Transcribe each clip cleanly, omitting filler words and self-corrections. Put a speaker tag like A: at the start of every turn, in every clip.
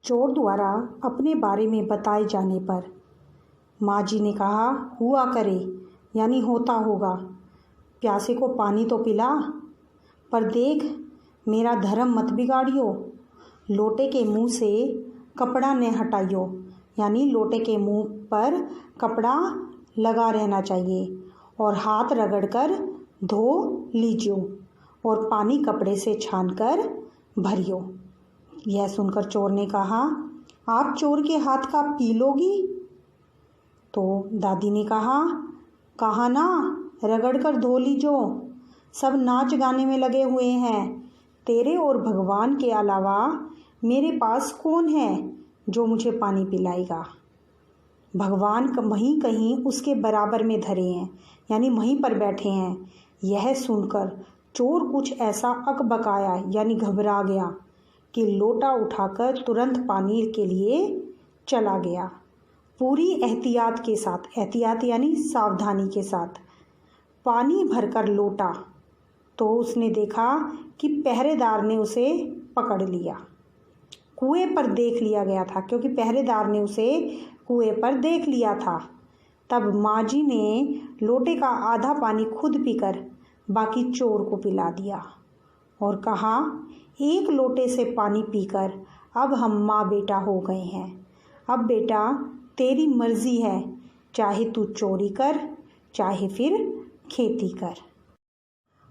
A: चोर द्वारा अपने बारे में बताए जाने पर माँ जी ने कहा, हुआ करे यानी होता होगा, प्यासे को पानी तो पिला, पर देख मेरा धर्म मत बिगाड़ियो। लोटे के मुंह से कपड़ा न हटाइयो, यानी लोटे के मुंह पर कपड़ा लगा रहना चाहिए और हाथ रगड़कर धो लीजियो और पानी कपड़े से छानकर भरियो। यह सुनकर चोर ने कहा, आप चोर के हाथ का पी लोगी? तो दादी ने कहा ना, रगड़ कर धो लीजो, सब नाच गाने में लगे हुए हैं। तेरे और भगवान के अलावा मेरे पास कौन है जो मुझे पानी पिलाएगा? भगवान वहीं कहीं उसके बराबर में धरे हैं, यानी वहीं पर बैठे हैं। यह सुनकर चोर कुछ ऐसा अकबकाया यानी घबरा गया कि लोटा उठाकर तुरंत पानी के लिए चला गया। पूरी एहतियात के साथ, एहतियात यानी सावधानी के साथ पानी भरकर लोटा तो उसने देखा कि पहरेदार ने उसे पकड़ लिया। कुएं पर देख लिया गया था, क्योंकि पहरेदार ने उसे कुएं पर देख लिया था। तब माँ जी ने लोटे का आधा पानी खुद पीकर बाकी चोर को पिला दिया और कहा, एक लोटे से पानी पीकर अब हम माँ बेटा हो गए हैं। अब बेटा तेरी मर्जी है, चाहे तू चोरी कर चाहे फिर खेती कर।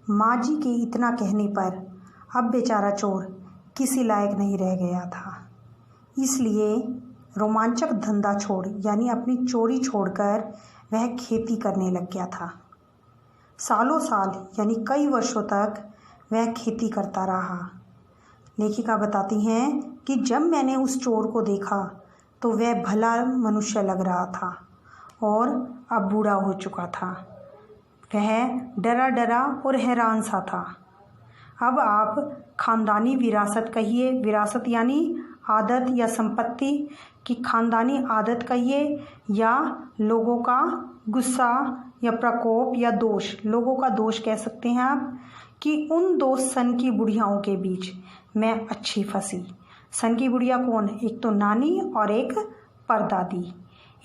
A: माँ जी के इतना कहने पर अब बेचारा चोर किसी लायक नहीं रह गया था। इसलिए रोमांचक धंधा छोड़ यानी अपनी चोरी छोड़कर वह खेती करने लग गया था। सालों साल यानी कई वर्षों तक वह खेती करता रहा। लेखिका बताती हैं कि जब मैंने उस चोर को देखा तो वह भला मनुष्य लग रहा था और अब बूढ़ा हो चुका था। वह डरा डरा और हैरान सा था। अब आप खानदानी विरासत कहिए, विरासत यानी आदत या संपत्ति की खानदानी आदत कहिए, या लोगों का गुस्सा या प्रकोप या दोष, लोगों का दोष कह सकते हैं आप, कि उन दो सन की बुढ़ियाओं के बीच मैं अच्छी फंसी। सन की बुढ़िया कौन? एक तो नानी और एक परदादी।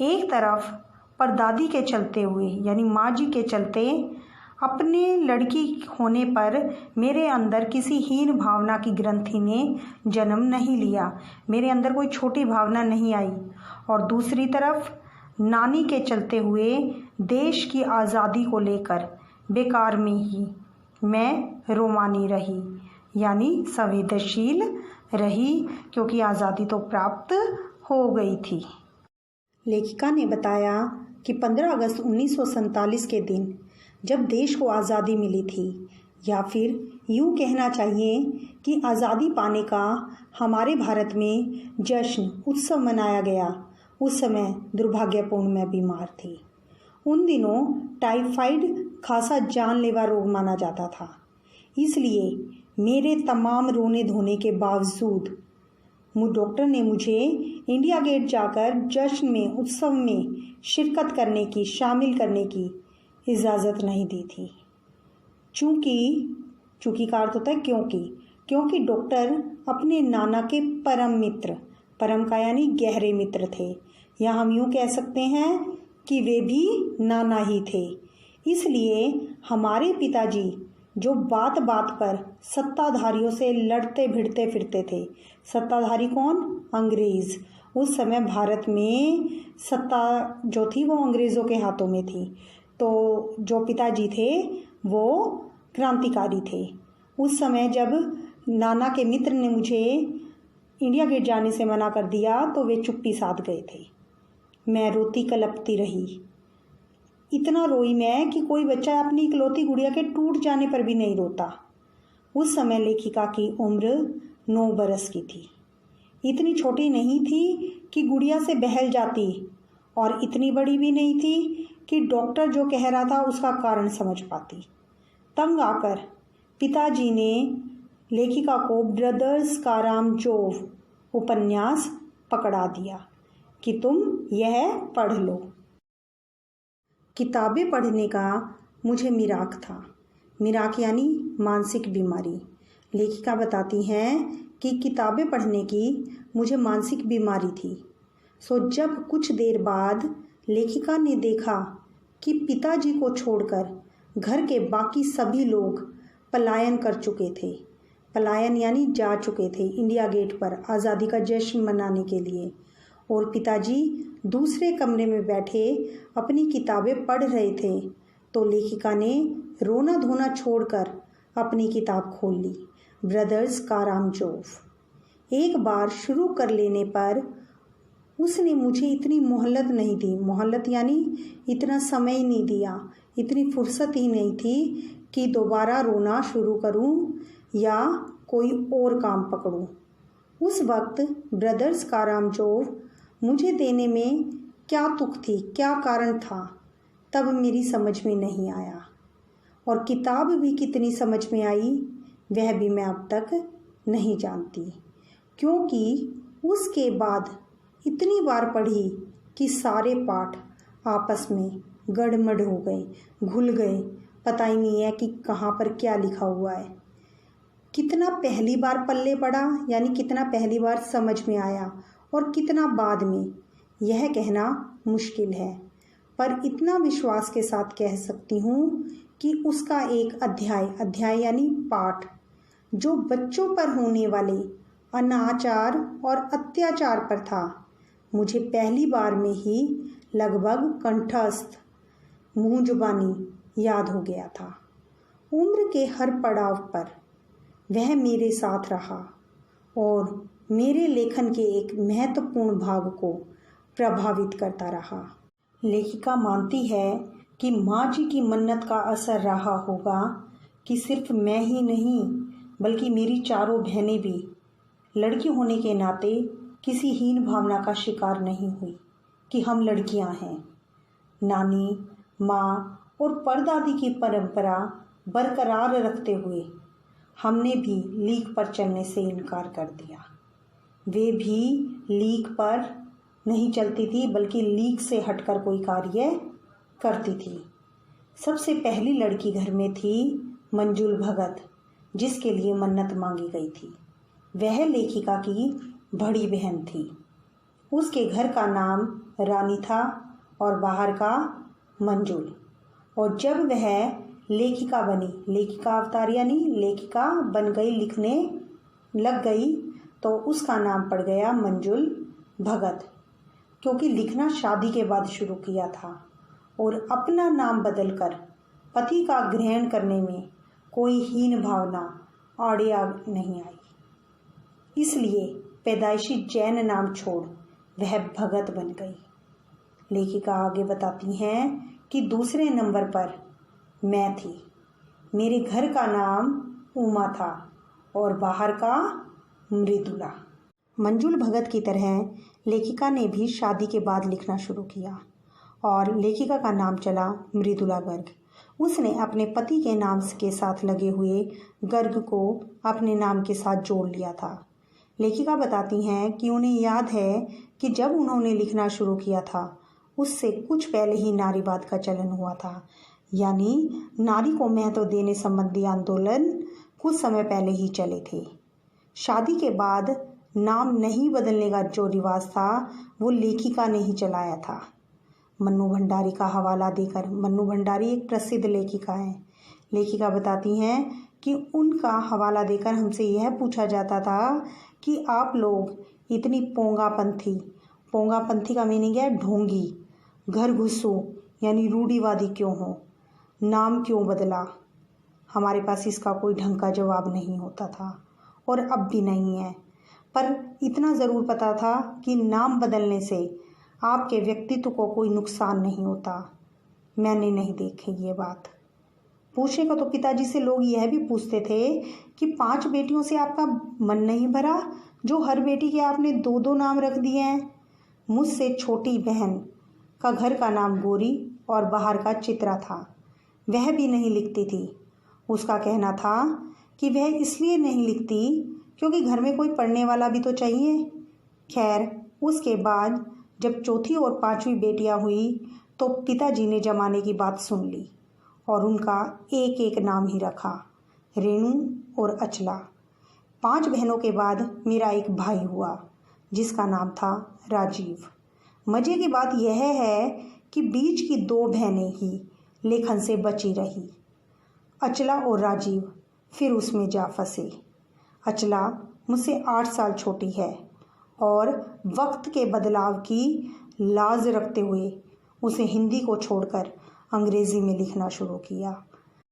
A: एक तरफ परदादी के चलते हुए यानी माँ जी के चलते अपने लड़की होने पर मेरे अंदर किसी हीन भावना की ग्रंथि ने जन्म नहीं लिया, मेरे अंदर कोई छोटी भावना नहीं आई। और दूसरी तरफ नानी के चलते हुए देश की आज़ादी को लेकर बेकार में ही मैं रोमानी रही, यानी संवेदनशील रही, क्योंकि आज़ादी तो प्राप्त हो गई थी। लेखिका ने बताया कि 15 अगस्त 1947 के दिन जब देश को आज़ादी मिली थी, या फिर यूँ कहना चाहिए कि आज़ादी पाने का हमारे भारत में जश्न उत्सव मनाया गया, उस समय दुर्भाग्यपूर्ण मैं बीमार थी। उन दिनों टाइफाइड खासा जानलेवा रोग माना जाता था। इसलिए मेरे तमाम रोने धोने के बावजूद डॉक्टर ने मुझे इंडिया गेट जाकर जश्न में, उत्सव में शिरकत करने की, शामिल करने की इजाज़त नहीं दी थी। चूँकि का अर्थ होता है क्योंकि डॉक्टर अपने नाना के परम मित्र, परम का यानी गहरे मित्र थे, या हम यूँ कह सकते हैं कि वे भी नाना ही थे। इसलिए हमारे पिताजी जो बात बात पर सत्ताधारियों से लड़ते भिड़ते फिरते थे, सत्ताधारी कौन? अंग्रेज़। उस समय भारत में सत्ता जो थी वो अंग्रेज़ों के हाथों में थी। तो जो पिताजी थे वो क्रांतिकारी थे। उस समय जब नाना के मित्र ने मुझे इंडिया गेट जाने से मना कर दिया तो वे चुप्पी साध गए थे। मैं रोती कलपती रही, इतना रोई मैं कि कोई बच्चा अपनी इकलौती गुड़िया के टूट जाने पर भी नहीं रोता। उस समय लेखिका की उम्र 9 बरस की थी। इतनी छोटी नहीं थी कि गुड़िया से बहल जाती और इतनी बड़ी भी नहीं थी कि डॉक्टर जो कह रहा था उसका कारण समझ पाती। तंग आकर पिताजी ने लेखिका को ब्रदर्स कारामजोव उपन्यास पकड़ा दिया कि तुम यह पढ़ लो। किताबें पढ़ने का मुझे मिराक था। मिराक यानी मानसिक बीमारी। लेखिका बताती हैं कि किताबें पढ़ने की मुझे मानसिक बीमारी थी। सो जब कुछ देर बाद लेखिका ने देखा कि पिताजी को छोड़कर घर के बाकी सभी लोग पलायन कर चुके थे, पलायन यानी जा चुके थे इंडिया गेट पर आज़ादी का जश्न मनाने के लिए, और पिताजी दूसरे कमरे में बैठे अपनी किताबें पढ़ रहे थे, तो लेखिका ने रोना धोना छोड़कर अपनी किताब खोल ली, ब्रदर्स कारामजोव। एक बार शुरू कर लेने पर उसने मुझे इतनी मोहलत नहीं दी, मोहलत यानी इतना समय ही नहीं दिया, इतनी फुर्सत ही नहीं थी कि दोबारा रोना शुरू करूं या कोई और काम पकड़ूं। उस वक्त ब्रदर्स कारामजोव मुझे देने में क्या तुक थी, क्या कारण था, तब मेरी समझ में नहीं आया, और किताब भी कितनी समझ में आई वह भी मैं अब तक नहीं जानती, क्योंकि उसके बाद इतनी बार पढ़ी कि सारे पाठ आपस में गड़मड़ हो गए, घुल गए, पता ही नहीं है कि कहाँ पर क्या लिखा हुआ है। कितना पहली बार पल्ले पड़ा यानी कितना पहली बार समझ में आया और कितना बाद में, यह कहना मुश्किल है, पर इतना विश्वास के साथ कह सकती हूँ कि उसका एक अध्याय यानी पाठ जो बच्चों पर होने वाले अनाचार और अत्याचार पर था, मुझे पहली बार में ही लगभग कंठस्थ मुँह जुबानी याद हो गया था। उम्र के हर पड़ाव पर वह मेरे साथ रहा और मेरे लेखन के एक महत्वपूर्ण भाग को प्रभावित करता रहा। लेखिका मानती है कि माँ जी की मन्नत का असर रहा होगा कि सिर्फ मैं ही नहीं बल्कि मेरी चारों बहनें भी लड़की होने के नाते किसी हीन भावना का शिकार नहीं हुई कि हम लड़कियां हैं। नानी, माँ और परदादी की परंपरा बरकरार रखते हुए हमने भी लीक पर चलने से इनकार कर दिया। वे भी लीक पर नहीं चलती थी बल्कि लीक से हटकर कोई कार्य करती थी। सबसे पहली लड़की घर में थी मंजुल भगत, जिसके लिए मन्नत मांगी गई थी। वह लेखिका की बड़ी बहन थी। उसके घर का नाम रानी था और बाहर का मंजुल। और जब वह लेखिका बनी, लेखिका अवतार यानी लेखिका बन गई, लिखने लग गई, तो उसका नाम पड़ गया मंजुल भगत, क्योंकि लिखना शादी के बाद शुरू किया था और अपना नाम बदलकर पति का ग्रहण करने में कोई हीन भावना आड़े आ नहीं आई। इसलिए पैदाइशी जैन नाम छोड़ वह भगत बन गई। लेखिका आगे बताती हैं कि दूसरे नंबर पर मैं थी। मेरे घर का नाम उमा था और बाहर का मृदुला। मंजुल भगत की तरह लेखिका ने भी शादी के बाद लिखना शुरू किया और लेखिका का नाम चला मृदुला गर्ग। उसने अपने पति के नाम के साथ लगे हुए गर्ग को अपने नाम के साथ जोड़ लिया था। लेखिका बताती हैं कि उन्हें याद है कि जब उन्होंने लिखना शुरू किया था उससे कुछ पहले ही नारीवाद का चलन हुआ था, यानी नारी को महत्व देने संबंधी आंदोलन कुछ समय पहले ही चले थे। शादी के बाद नाम नहीं बदलने का जो रिवाज था वो लेखिका ने ही चलाया था। मन्नू भंडारी का हवाला देकर, मन्नू भंडारी एक प्रसिद्ध लेखिका हैं। लेखिका बताती हैं कि उनका हवाला देकर हमसे यह पूछा जाता था कि आप लोग इतनी पोंगापंथी का मीनिंग है ढोंगी, घर घुसू यानी रूढ़िवादी क्यों हो, नाम क्यों बदला। हमारे पास इसका कोई ढंग का जवाब नहीं होता था और अब भी नहीं है, पर इतना ज़रूर पता था कि नाम बदलने से आपके व्यक्तित्व को कोई नुकसान नहीं होता। मैंने नहीं देखी ये बात। पूछने को तो पिताजी से लोग यह भी पूछते थे कि 5 बेटियों से आपका मन नहीं भरा, जो हर बेटी के आपने 2-2 नाम रख दिए हैं। मुझसे छोटी बहन का घर का नाम गोरी और बाहर का चित्रा था। वह भी नहीं लिखती थी। उसका कहना था कि वह इसलिए नहीं लिखती क्योंकि घर में कोई पढ़ने वाला भी तो चाहिए। खैर, उसके बाद जब चौथी और 5वीं बेटियां हुई तो पिताजी ने जमाने की बात सुन ली और उनका एक एक नाम ही रखा, रेणु और अचला। 5 बहनों के बाद मेरा एक भाई हुआ जिसका नाम था राजीव। मज़े की बात यह है कि बीच की 2 बहनें ही लेखन से बची रही। अचला और राजीव फिर उसमें जा फंसे। अचला मुझसे 8 साल छोटी है और वक्त के बदलाव की लाज रखते हुए उसे हिंदी को छोड़कर अंग्रेज़ी में लिखना शुरू किया।